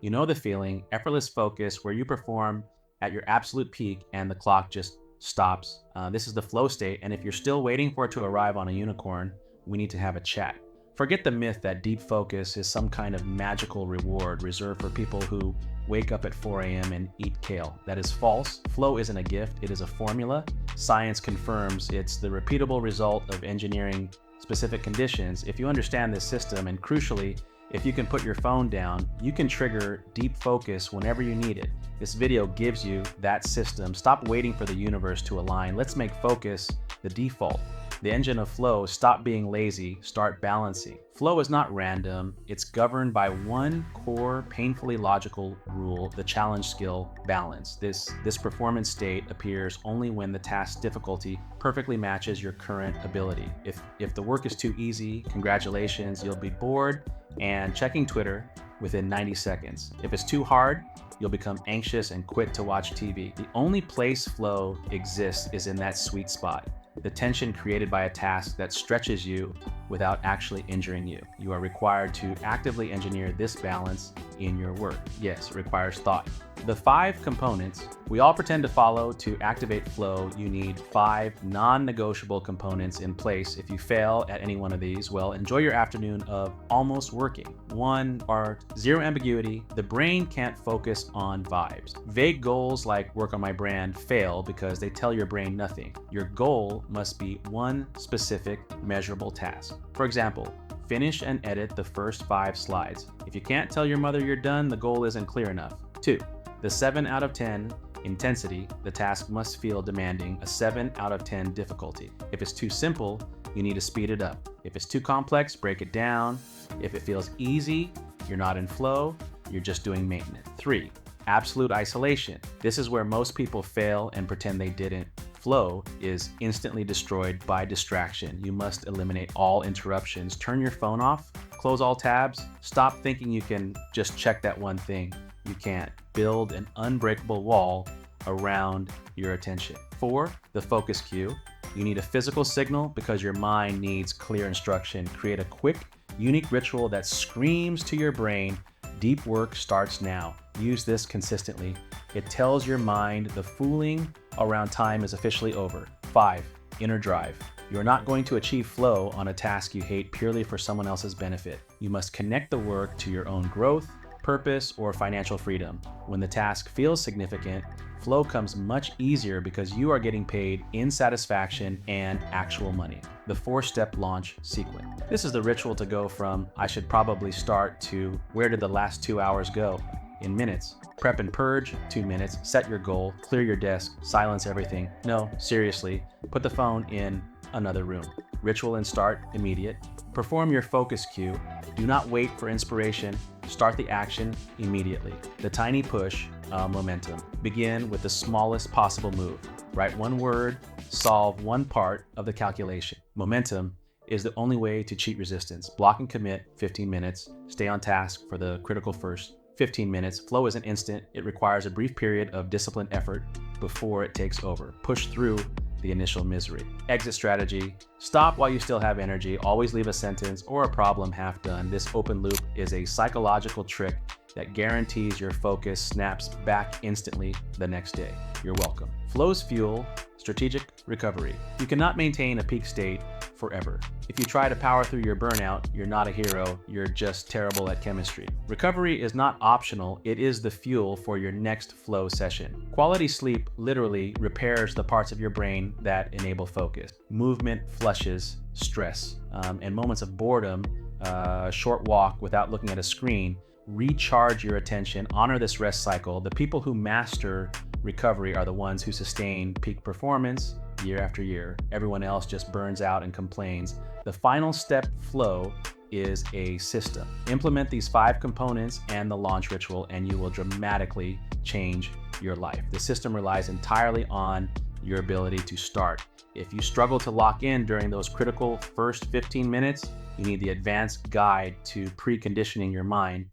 You know the feeling, effortless focus where you perform at your absolute peak and the clock just stops. This is the flow state, and if you're still waiting for it to arrive on a unicorn, we need to have a chat. Forget the myth that deep focus is some kind of magical reward reserved for people who wake up at 4 a.m. and eat kale. That is false. Flow isn't a gift, it is a formula. Science confirms it's the repeatable result of engineering specific conditions. If you understand this system, and crucially, if you can put your phone down, you can trigger deep focus whenever you need it. This video gives you that system. Stop waiting for the universe to align. Let's make focus the default. The engine of flow. Stop being lazy, start balancing. Flow is not random, it's governed by one core, painfully logical rule, the challenge skill balance. This performance state appears only when the task difficulty perfectly matches your current ability. If the work is too easy, congratulations, you'll be bored and checking Twitter within 90 seconds. If it's too hard, you'll become anxious and quit to watch TV. The only place flow exists is in that sweet spot, the tension created by a task that stretches you without actually injuring you. You are required to actively engineer this balance in your work. Yes, it requires thought. The 5 components we all pretend to follow to activate flow. You need 5 non-negotiable components in place. If you fail at any one of these, well, enjoy your afternoon of almost working. 1 are 0 ambiguity. The brain can't focus on vibes. Vague goals like work on my brand fail because they tell your brain nothing. Your goal must be one specific measurable task. For example, finish and edit the first 5 slides. If you can't tell your mother you're done, the goal isn't clear enough. 2, the 7 out of 10 intensity. The task must feel demanding, a 7 out of 10 difficulty. If it's too simple, you need to speed it up. If it's too complex, break it down. If it feels easy, you're not in flow, you're just doing maintenance. 3, absolute isolation. This is where most people fail and pretend they didn't. Flow is instantly destroyed by distraction. You must eliminate all interruptions. Turn your phone off, close all tabs, stop thinking you can just check that one thing. You can't. Build an unbreakable wall around your attention. 4, the focus cue. You need a physical signal because your mind needs clear instruction. Create a quick, unique ritual that screams to your brain, deep work starts now. Use this consistently. It tells your mind the fooling around time is officially over. 5, inner drive. You're not going to achieve flow on a task you hate purely for someone else's benefit. You must connect the work to your own growth, purpose, or financial freedom. When the task feels significant, flow comes much easier because you are getting paid in satisfaction and actual money. The 4-step launch sequence. This is the ritual to go from I should probably start to where did the last 2 hours go in minutes. Prep and purge, 2 minutes. Set your goal, clear your desk, silence everything. No, seriously, put the phone in another room. Ritual and start immediate. Perform your focus cue. Do not wait for inspiration. Start the action immediately. The tiny push, momentum. Begin with the smallest possible move. Write one word, solve one part of the calculation. Momentum is the only way to cheat resistance. Block and commit, 15 minutes. Stay on task for the critical first 15 minutes. Flow isn't instant. It requires a brief period of disciplined effort before it takes over. Push through the initial misery. Exit strategy. Stop while you still have energy. Always leave a sentence or a problem half done. This open loop is a psychological trick that guarantees your focus snaps back instantly the next day. You're welcome. Flow's fuel, strategic recovery. You cannot maintain a peak state forever. If you try to power through your burnout, you're not a hero, you're just terrible at chemistry. Recovery is not optional, it is the fuel for your next flow session. Quality sleep literally repairs the parts of your brain that enable focus. Movement flushes stress, and moments of boredom, a short walk without looking at a screen, recharge your attention. Honor this rest cycle. The people who master recovery are the ones who sustain peak performance year after year. Everyone else just burns out and complains. The final step, flow, is a system. Implement these 5 components and the launch ritual, and you will dramatically change your life. The system relies entirely on your ability to start. If you struggle to lock in during those critical first 15 minutes, you need the advanced guide to preconditioning your mind